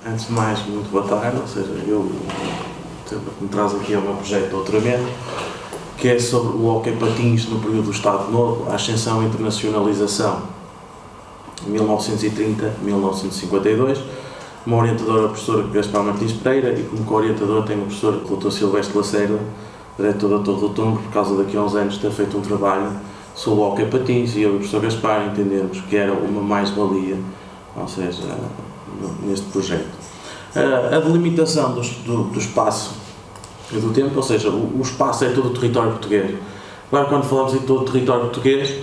Antes de mais, muito boa tarde, ou seja, eu me traz aqui ao meu projeto Doutoramento, que é sobre o hóquei patins no período do Estado Novo, a ascensão e internacionalização, 1930-1952. Uma orientadora, a professora Gaspar Martins Pereira, e como co-orientador tenho o professor Dr. Silvestre Lacerda, diretor da Torre do Tombo, por causa daqui a uns anos ter feito um trabalho sobre o hóquei patins, e eu e o professor Gaspar entendemos que era uma mais-valia, ou seja, neste projeto. A delimitação do espaço e do tempo, ou seja, o espaço é todo o território português. Claro, quando falamos em todo o território português,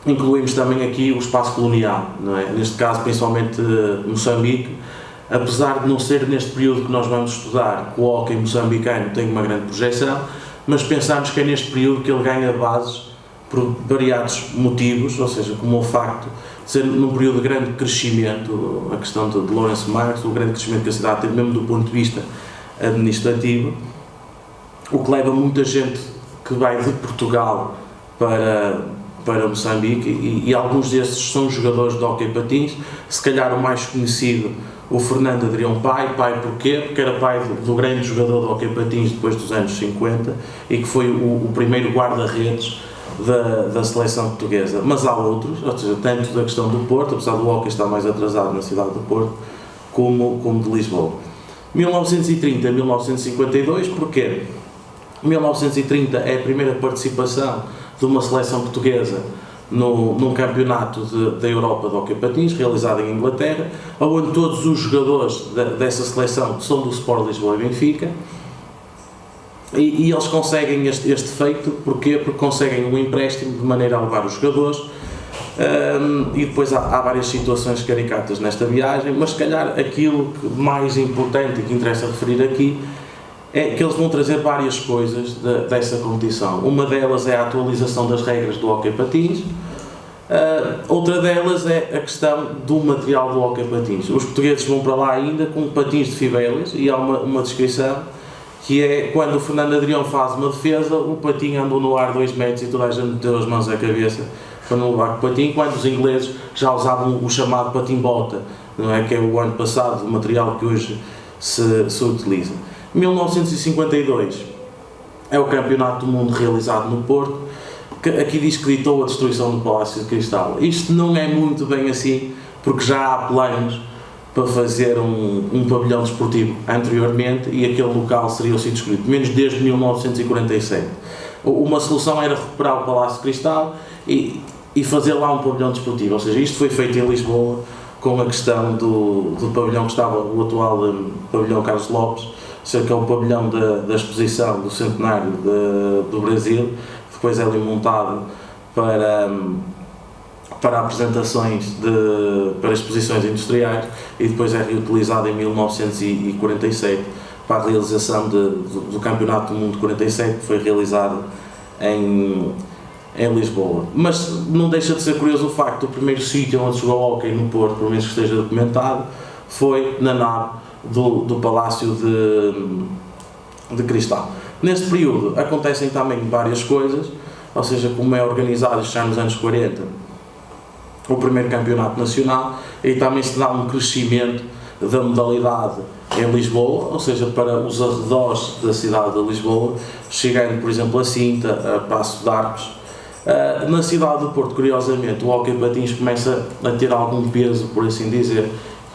incluímos também aqui o espaço colonial, não é? Neste caso, principalmente Moçambique, apesar de não ser neste período que nós vamos estudar que o hóquei moçambicano tem uma grande projeção, mas pensamos que é neste período que ele ganha bases por variados motivos, ou seja, como o facto de ser num período de grande crescimento, a questão de Lawrence Marx, o grande crescimento que a cidade tem, mesmo do ponto de vista administrativo, o que leva muita gente que vai de Portugal para Moçambique, e alguns desses são jogadores de hóquei patins. Se calhar o mais conhecido, o Fernando Adrião Pai porquê? Porque era pai do grande jogador de hóquei patins depois dos anos 50 e que foi o primeiro guarda-redes da seleção portuguesa. Mas há outros, ou seja, tanto da questão do Porto, apesar do hóquei estar mais atrasado na cidade do Porto, como de Lisboa. 1930 a 1952, porquê? 1930 é a primeira participação de uma seleção portuguesa num campeonato da Europa de hóquei patins, realizado em Inglaterra, onde todos os jogadores dessa seleção são do Sport Lisboa e Benfica, e eles conseguem este feito, porquê? Porque conseguem um empréstimo de maneira a levar os jogadores, e depois há várias situações caricatas nesta viagem, mas se calhar aquilo que mais importante e que interessa referir aqui é que eles vão trazer várias coisas dessa competição. Uma delas é a atualização das regras do hóquei patins, outra delas é a questão do material do hóquei patins. Os portugueses vão para lá ainda com patins de fivelas, e há uma descrição que é quando o Fernando Adrião faz uma defesa, o patinho andou no ar 2 metros e toda a gente meteu as mãos à cabeça para não levar com o patinho, quando os ingleses já usavam o chamado patim-bota, não é? Que é o ano passado, o material que hoje se utiliza. 1952 é o Campeonato do Mundo realizado no Porto, que aqui diz que ditou a destruição do Palácio de Cristal. Isto não é muito bem assim, porque já há planos para fazer um pavilhão desportivo anteriormente, e aquele local seria o sítio escolhido, menos desde 1947. Uma solução era recuperar o Palácio de Cristal e fazer lá um pavilhão desportivo, ou seja, isto foi feito em Lisboa com a questão do pavilhão que estava, o atual pavilhão Carlos Lopes, que é o pavilhão da exposição do centenário do Brasil, depois é ali montado para apresentações, para exposições industriais, e depois é reutilizado em 1947 para a realização do Campeonato do Mundo 47, que foi realizado em Lisboa. Mas não deixa de ser curioso o facto do primeiro sítio onde se jogou hóquei no Porto, pelo menos que esteja documentado, foi na nave do Palácio de Cristal. Neste período acontecem também várias coisas, ou seja, como é organizado já nos anos 40 o primeiro campeonato nacional, e também se dá um crescimento da modalidade em Lisboa, ou seja, para os arredores da cidade de Lisboa, chegando, por exemplo, a Sinta, a Paço de Arcos. Na cidade do Porto, curiosamente, o hóquei patins começa a ter algum peso, por assim dizer,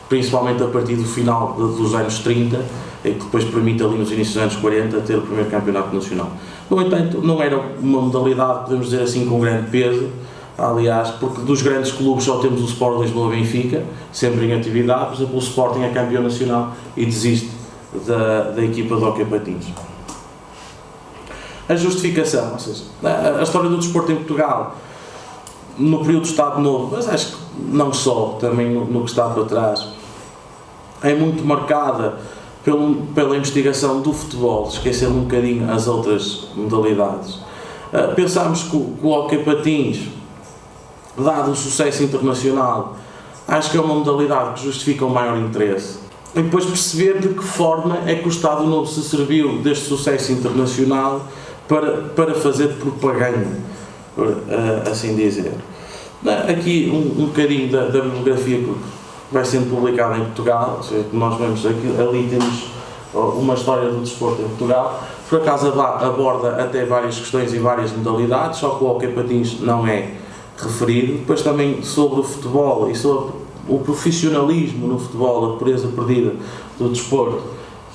principalmente a partir do final dos anos 30, e que depois permite ali nos inícios dos anos 40 ter o primeiro campeonato nacional. No entanto, não era uma modalidade, podemos dizer assim, com grande peso, aliás, porque dos grandes clubes só temos o Sport Lisboa e Benfica, sempre em atividade. Por exemplo, o Sporting é campeão nacional e desiste da equipa de hóquei patins. A justificação, ou seja, a história do desporto em Portugal, no período do Estado Novo, mas acho que não só, também no que está para trás, é muito marcada pela investigação do futebol, esquecendo um bocadinho as outras modalidades. Pensámos que o hóquei patins, dado o sucesso internacional, acho que é uma modalidade que justifica o maior interesse. E depois perceber de que forma é que o Estado Novo se serviu deste sucesso internacional para fazer propaganda, por assim dizer. Aqui um bocadinho da bibliografia vai sendo publicado em Portugal, ou seja, nós vemos aqui, ali temos uma história do desporto em Portugal. Por acaso aborda até várias questões e várias modalidades, só que o hóquei patins não é referido. Depois também sobre o futebol e sobre o profissionalismo no futebol, a pureza perdida do desporto,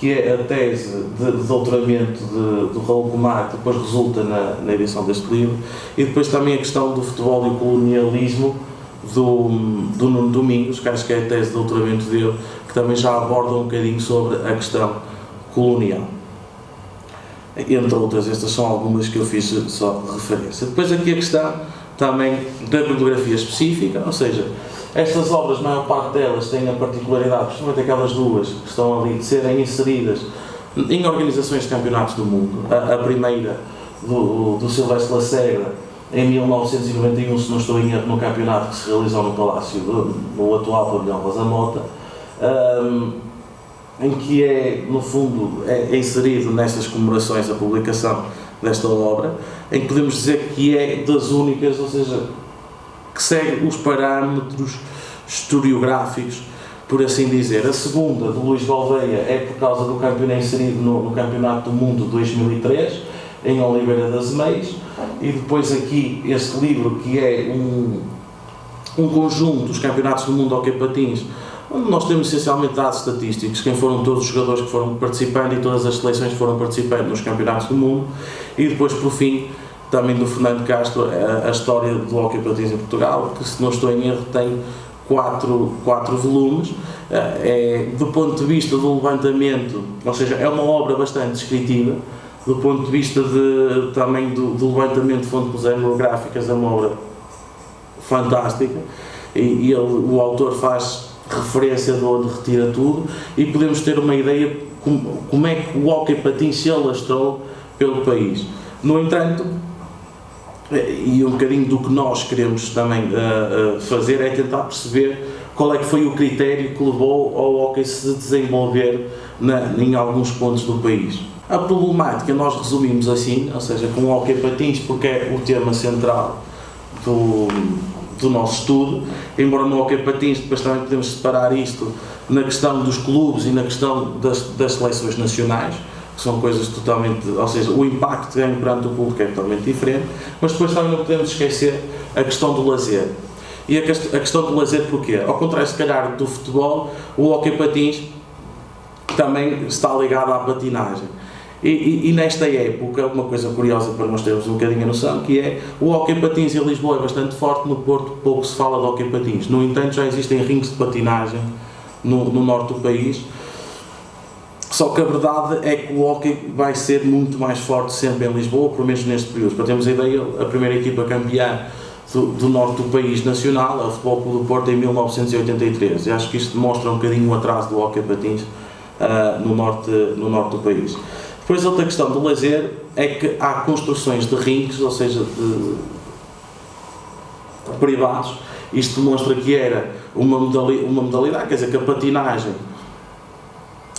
que é a tese de doutoramento do Raul Pomar, que depois resulta na edição deste livro. E depois também a questão do futebol e o colonialismo do Nuno Domingos, que acho que é a tese de doutoramento dele, que também já aborda um bocadinho sobre a questão colonial. Entre outras, estas são algumas que eu fiz só de referência. Depois aqui a questão também da bibliografia específica, ou seja, estas obras, a maior parte delas têm a particularidade, principalmente aquelas duas que estão ali, de serem inseridas em organizações de campeonatos do mundo. A primeira, do Silvestre Lacerda, em 1991, se não estou em erro, no campeonato que se realizou no Palácio, no atual Pavilhão Rosa Mota, em que é, no fundo, é inserido nestas comemorações a publicação desta obra, em que podemos dizer que é das únicas, ou seja, que segue os parâmetros historiográficos, por assim dizer. A segunda, de Luís Gouveia, é por causa do campeonato inserido no Campeonato do Mundo de 2003, em Oliveira das Meias, e depois aqui este livro, que é um conjunto dos campeonatos do mundo de hóquei patins, onde nós temos essencialmente dados estatísticos, quem foram todos os jogadores que foram participando e todas as seleções que foram participando nos campeonatos do mundo, e depois, por fim, também do Fernando Castro, a história do hóquei patins em Portugal, que, se não estou em erro, tem quatro volumes. Do ponto de vista do levantamento, ou seja, é uma obra bastante descritiva, do ponto de vista também do levantamento de fontes etnográficas, é uma obra fantástica, e o autor faz referência de onde retira tudo, e podemos ter uma ideia como é que o hóquei patins se alastrou pelo país. No entanto, e um bocadinho do que nós queremos também fazer é tentar perceber qual é que foi o critério que levou ao hóquei se desenvolver em alguns pontos do país. A problemática nós resumimos assim, ou seja, com o hóquei patins, porque é o tema central do nosso estudo, embora no hóquei patins depois também podemos separar isto na questão dos clubes e na questão das seleções nacionais, que são coisas totalmente, ou seja, o impacto que tem perante o público é totalmente diferente, mas depois também não podemos esquecer a questão do lazer. E a questão do lazer porquê? Ao contrário, se calhar, do futebol, o hóquei patins também está ligado à patinagem. E nesta época, uma coisa curiosa para nós termos um bocadinho a noção, que é o hóquei patins em Lisboa é bastante forte, no Porto pouco se fala de hóquei patins. No entanto, já existem rings de patinagem no norte do país. Só que a verdade é que o hóquei vai ser muito mais forte sempre em Lisboa, pelo menos neste período. Para termos a ideia, a primeira equipa campeã do norte do país nacional, o Futebol Clube do Porto, em 1983. E acho que isto demonstra um bocadinho o atraso do hóquei patins no norte do país. Depois, outra questão do lazer é que há construções de rings, ou seja, de privados. Isto demonstra que era uma modalidade, quer dizer, que a patinagem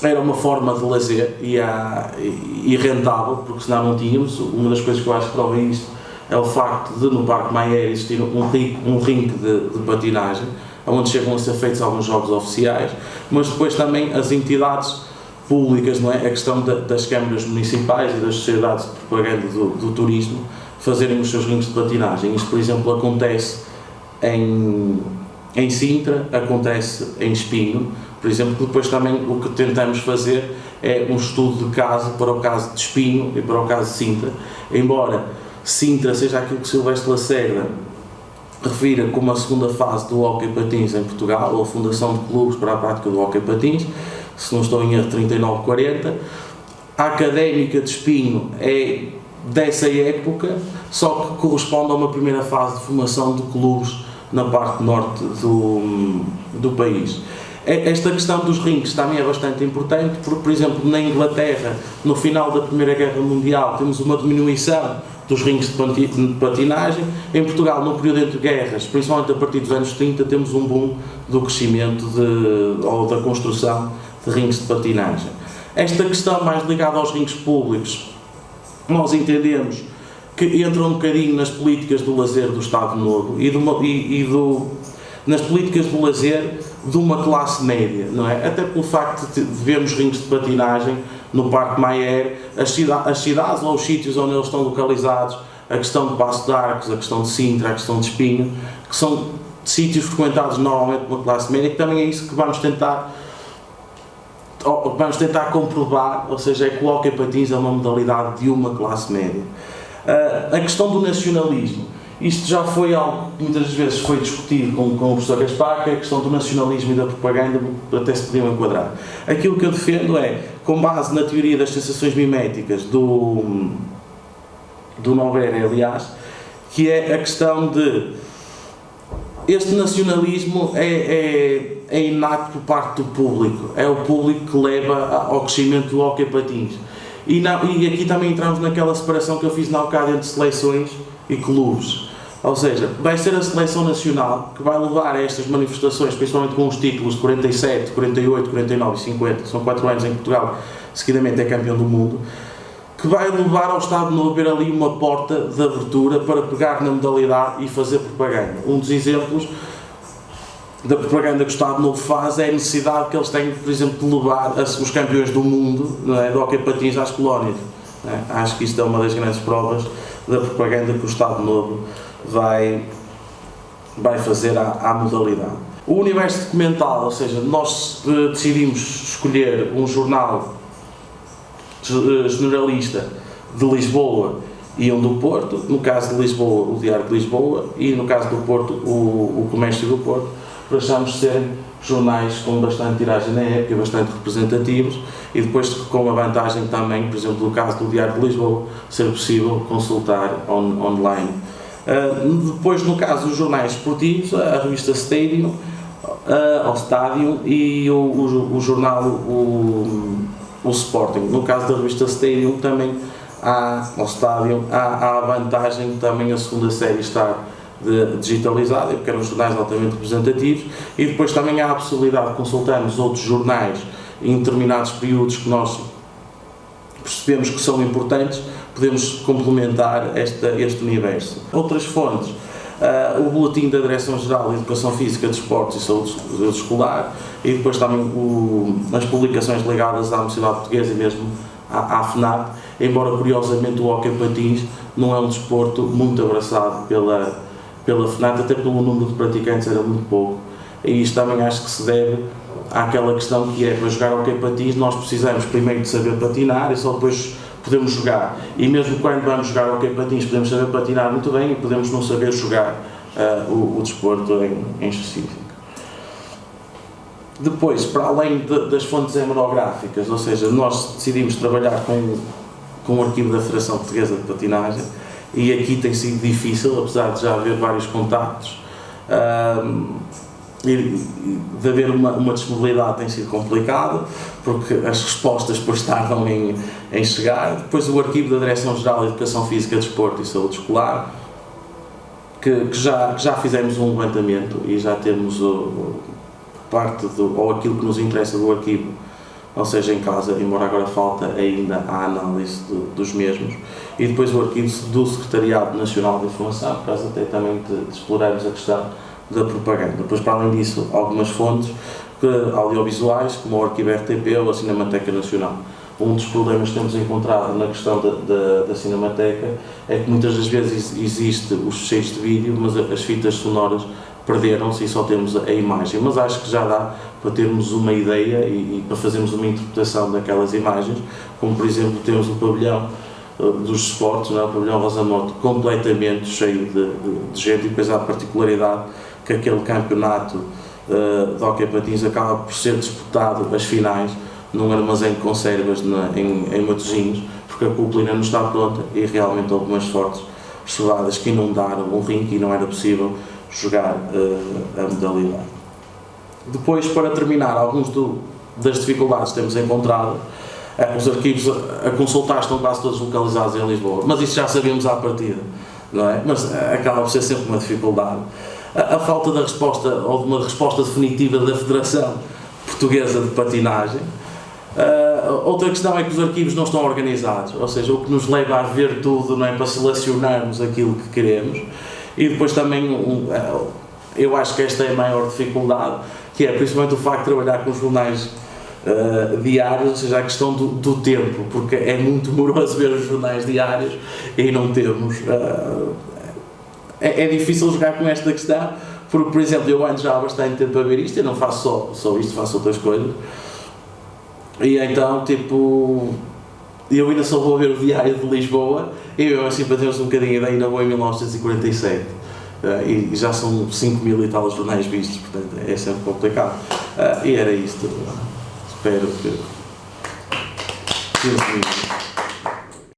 era uma forma de lazer e rentável, porque senão não tínhamos. Uma das coisas que eu acho que prova isto é o facto de no Parque Maia existir um ringue de patinagem, onde chegam a ser feitos alguns jogos oficiais, mas depois também as entidades públicas, não é? A questão das câmaras municipais e das sociedades de propaganda do turismo fazerem os seus rings de patinagem. Isto, por exemplo, acontece em Sintra, acontece em Espinho, por exemplo, que depois também o que tentamos fazer é um estudo de caso para o caso de Espinho e para o caso de Sintra, embora Sintra seja aquilo que Silvestre Lacerda refira como a segunda fase do hóquei patins em Portugal, ou a fundação de clubes para a prática do hóquei patins, se não estou em erro, 39-40. A Académica de Espinho é dessa época, só que corresponde a uma primeira fase de formação de clubes na parte norte do país. Esta questão dos rings também é bastante importante, porque, por exemplo, na Inglaterra, no final da Primeira Guerra Mundial, temos uma diminuição dos rings de patinagem. Em Portugal, no período entre guerras, principalmente a partir dos anos 30, temos um boom do crescimento ou da construção de rings de patinagem. Esta questão mais ligada aos rings públicos, nós entendemos que entra um bocadinho nas políticas do lazer do Estado Novo nas políticas do lazer de uma classe média, não é? Até pelo facto de vermos rings de patinagem no Parque Mayer, as cidades ou os sítios onde eles estão localizados, a questão de Paço de Arcos, a questão de Sintra, a questão de Espinho, que são sítios frequentados normalmente por uma classe média, que também é isso que vamos tentar comprovar, ou seja, é que o hóquei patins é uma modalidade de uma classe média. A questão do nacionalismo, isto já foi algo que muitas vezes foi discutido com o professor Gaspar, que é a questão do nacionalismo e da propaganda até se podiam enquadrar. Aquilo que eu defendo é, com base na teoria das sensações miméticas do Nogueira, aliás, que é a questão de este nacionalismo é inato por parte do público, é o público que leva ao crescimento do hóquei patins. E aqui também entramos naquela separação que eu fiz na alcada entre seleções e clubes. Ou seja, vai ser a seleção nacional que vai levar a estas manifestações, principalmente com os títulos de 47, 48, 49 e 50, que são 4 anos em que Portugal seguidamente é campeão do mundo, que vai levar ao Estado Novo a ver ali uma porta de abertura para pegar na modalidade e fazer propaganda. Um dos exemplos da propaganda que o Estado Novo faz é a necessidade que eles têm, por exemplo, de levar os campeões do mundo, não é, do hóquei patins às colónias. É? Acho que isto é uma das grandes provas da propaganda que o Estado Novo vai fazer à modalidade. O universo documental, ou seja, nós decidimos escolher um jornal generalista de Lisboa e um do Porto, no caso de Lisboa, o Diário de Lisboa, e no caso do Porto, o Comércio do Porto, por acharmos serem jornais com bastante tiragem na época, bastante representativos, e depois com a vantagem também, por exemplo, no caso do Diário de Lisboa, ser possível consultar online. Depois, no caso dos jornais esportivos, a revista Stadium, ao Stadium, e o jornal o Sporting. No caso da revista Stadium, também ao Stadium, há a vantagem de também a segunda série estar digitalizada, porque eram jornais altamente representativos, e depois também há a possibilidade de consultarmos outros jornais em determinados períodos que nós percebemos que são importantes, podemos complementar este universo. Outras fontes, o Boletim da Direção-Geral de Educação Física, Desportos e Saúde Escolar, e depois também as publicações ligadas à Universidade Portuguesa e mesmo à FNAP, embora curiosamente o hóquei patins não é um desporto muito abraçado pela FNAP, até pelo número de praticantes era muito pouco, e isto também acho que se deve àquela questão que é, para jogar hóquei patins nós precisamos primeiro de saber patinar e só depois podemos jogar, e mesmo quando vamos jogar hóquei patins podemos saber patinar muito bem e podemos não saber jogar o desporto em específico. Depois, para além das fontes hemerográficas, ou seja, nós decidimos trabalhar com o arquivo da Federação Portuguesa de Patinagem, e aqui tem sido difícil, apesar de já haver vários contactos, e de haver uma disponibilidade tem sido complicado, porque as respostas depois tardam em chegar. Depois o arquivo da Direção-Geral de Educação Física, Desporto e Saúde Escolar, que já fizemos um levantamento e já temos ou aquilo que nos interessa do arquivo, ou seja, em casa, embora agora falta ainda a análise dos mesmos, e depois o arquivo do Secretariado Nacional de Informação, por causa até também de explorarmos a questão da propaganda. Depois, para além disso, algumas fontes audiovisuais, como o arquivo RTP ou a Cinemateca Nacional. Um dos problemas que temos encontrado na questão da Cinemateca é que muitas das vezes existe os fecheiros de vídeo, mas as fitas sonoras perderam-se e só temos a imagem, mas acho que já dá para termos uma ideia e para fazermos uma interpretação daquelas imagens, como por exemplo temos o pavilhão dos esportes, o pavilhão Rosa Mota, completamente cheio de gente, e depois há a particularidade que aquele campeonato de hóquei patins acaba por ser disputado as finais num armazém de conservas em Matosinhos, porque a cúpula ainda não está pronta e realmente houve umas fortes chuvadas que inundaram o ringue e não era possível jogar a modalidade. Depois, para terminar, algumas das dificuldades que temos encontrado, os arquivos a consultar estão quase todos localizados em Lisboa, mas isso já sabíamos à partida, não é? Mas acaba por ser sempre uma dificuldade. A falta da resposta, ou de uma resposta definitiva da Federação Portuguesa de Patinagem. Outra questão é que os arquivos não estão organizados, ou seja, o que nos leva a ver tudo, não é, para selecionarmos aquilo que queremos. E depois também, eu acho que esta é a maior dificuldade, que é principalmente o facto de trabalhar com jornais diários, ou seja, a questão do tempo, porque é muito moroso ver os jornais diários e não temos. É difícil jogar com esta questão, porque, por exemplo, eu ando já há bastante tempo a ver isto, eu não faço só isto, faço outras coisas, e então, tipo, eu ainda só vou ver o Diário de Lisboa, e eu assim, para termos um bocadinho daí, ainda vou em 1947. E já são 5.000 e tal jornais vistos, portanto é sempre complicado. E era isto. Espero que